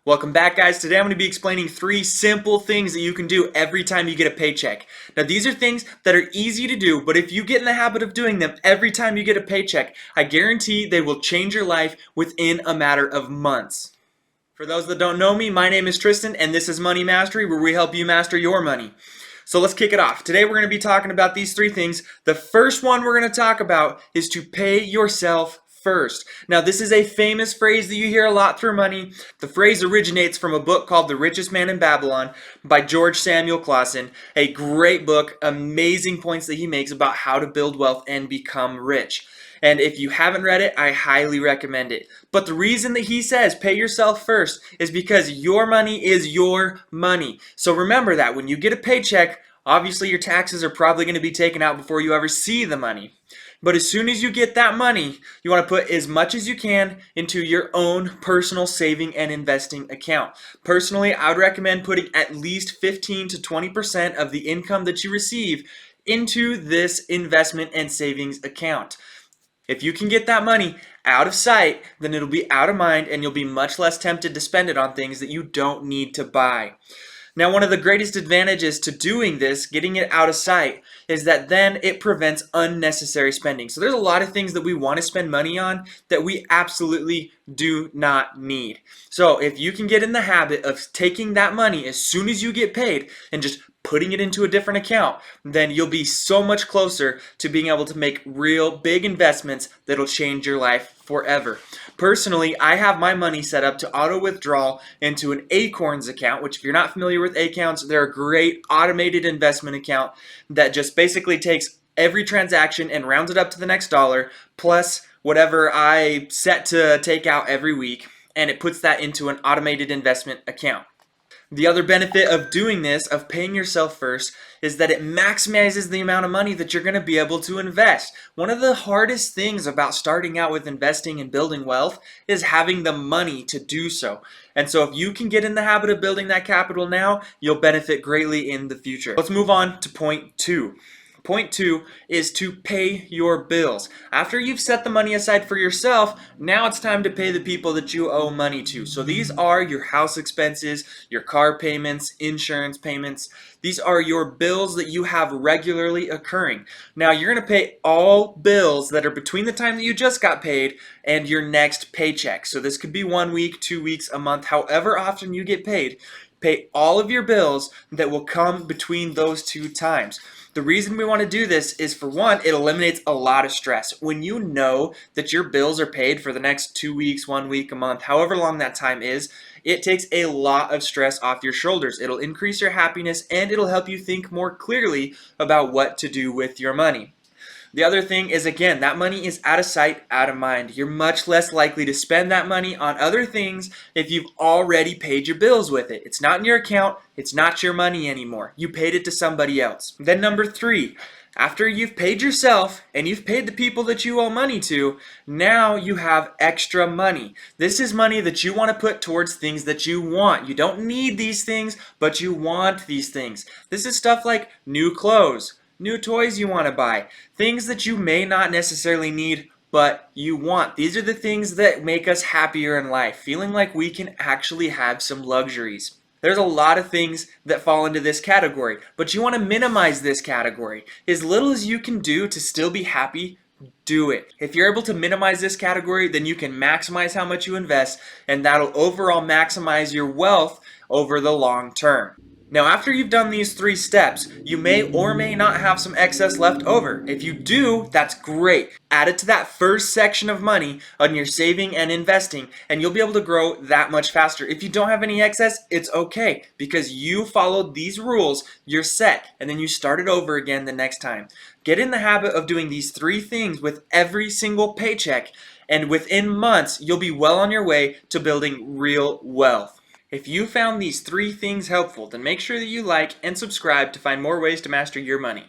Welcome back, guys. Today I'm going to be explaining 3 simple things that you can do every time you get a paycheck. Now, these are things that are easy to do, but if you get in the habit of doing them every time you get a paycheck, I guarantee they will change your life within a matter of months. For those that don't know me, my name is Tristan, and this is Money Mastery, where we help you master your money. So let's kick it off. Today we're going to be talking about these 3 things. The first one we're going to talk about is to pay yourself first. Now, this is a famous phrase that you hear a lot through money. The phrase originates from a book called The Richest Man in Babylon by George Samuel Clausen. A great book, amazing points that he makes about how to build wealth and become rich. And if you haven't read it, I highly recommend it. But the reason that he says pay yourself first is because your money is your money. So remember that when you get a paycheck, obviously your taxes are probably going to be taken out before you ever see the money. But as soon as you get that money, you want to put as much as you can into your own personal saving and investing account. Personally, I would recommend putting at least 15 to 20% of the income that you receive into this investment and savings account. If you can get that money out of sight, then it'll be out of mind and you'll be much less tempted to spend it on things that you don't need to buy. Now, one of the greatest advantages to doing this, getting it out of sight, is that then it prevents unnecessary spending. So there's a lot of things that we want to spend money on that we absolutely do not need. So if you can get in the habit of taking that money as soon as you get paid and just putting it into a different account, then you'll be so much closer to being able to make real big investments that'll change your life forever. Personally, I have my money set up to auto withdrawal into an Acorns account, which if you're not familiar with accounts, they're a great automated investment account that just basically takes every transaction and rounds it up to the next dollar plus whatever I set to take out every week, and it puts that into an automated investment account. The other benefit of doing this, of paying yourself first, is that it maximizes the amount of money that you're going to be able to invest. One of the hardest things about starting out with investing and building wealth is having the money to do so. And so if you can get in the habit of building that capital now, you'll benefit greatly in the future. Let's move on to point 2. Point 2 is to pay your bills. After you've set the money aside for yourself, now it's time to pay the people that you owe money to. So these are your house expenses, your car payments, insurance payments. These are your bills that you have regularly occurring. Now you're going to pay all bills that are between the time that you just got paid and your next paycheck. So this could be 1 week, 2 weeks, a month, however often you get paid. Pay all of your bills that will come between those 2 times. The reason we want to do this is, for one, it eliminates a lot of stress. When you know that your bills are paid for the next 2 weeks, 1 week, a month, however long that time is, it takes a lot of stress off your shoulders. It'll increase your happiness and it'll help you think more clearly about what to do with your money. The other thing is, again, that money is out of sight, out of mind. You're much less likely to spend that money on other things if you've already paid your bills with it. It's not in your account. It's not your money anymore. You paid it to somebody else. Then number 3, after you've paid yourself and you've paid the people that you owe money to, now you have extra money. This is money that you want to put towards things that you want. You don't need these things, but you want these things. This is stuff like new clothes, new toys you want to buy, things that you may not necessarily need, but you want. These are the things that make us happier in life, feeling like we can actually have some luxuries. There's a lot of things that fall into this category, but you want to minimize this category. As little as you can do to still be happy, do it. If you're able to minimize this category, then you can maximize how much you invest, and that'll overall maximize your wealth over the long term. Now, after you've done these 3 steps, you may or may not have some excess left over. If you do, that's great. Add it to that first section of money on your saving and investing, and you'll be able to grow that much faster. If you don't have any excess, it's okay, because you followed these rules, you're set, and then you start it over again the next time. Get in the habit of doing these 3 things with every single paycheck, and within months, you'll be well on your way to building real wealth. If you found these 3 things helpful, then make sure that you like and subscribe to find more ways to master your money.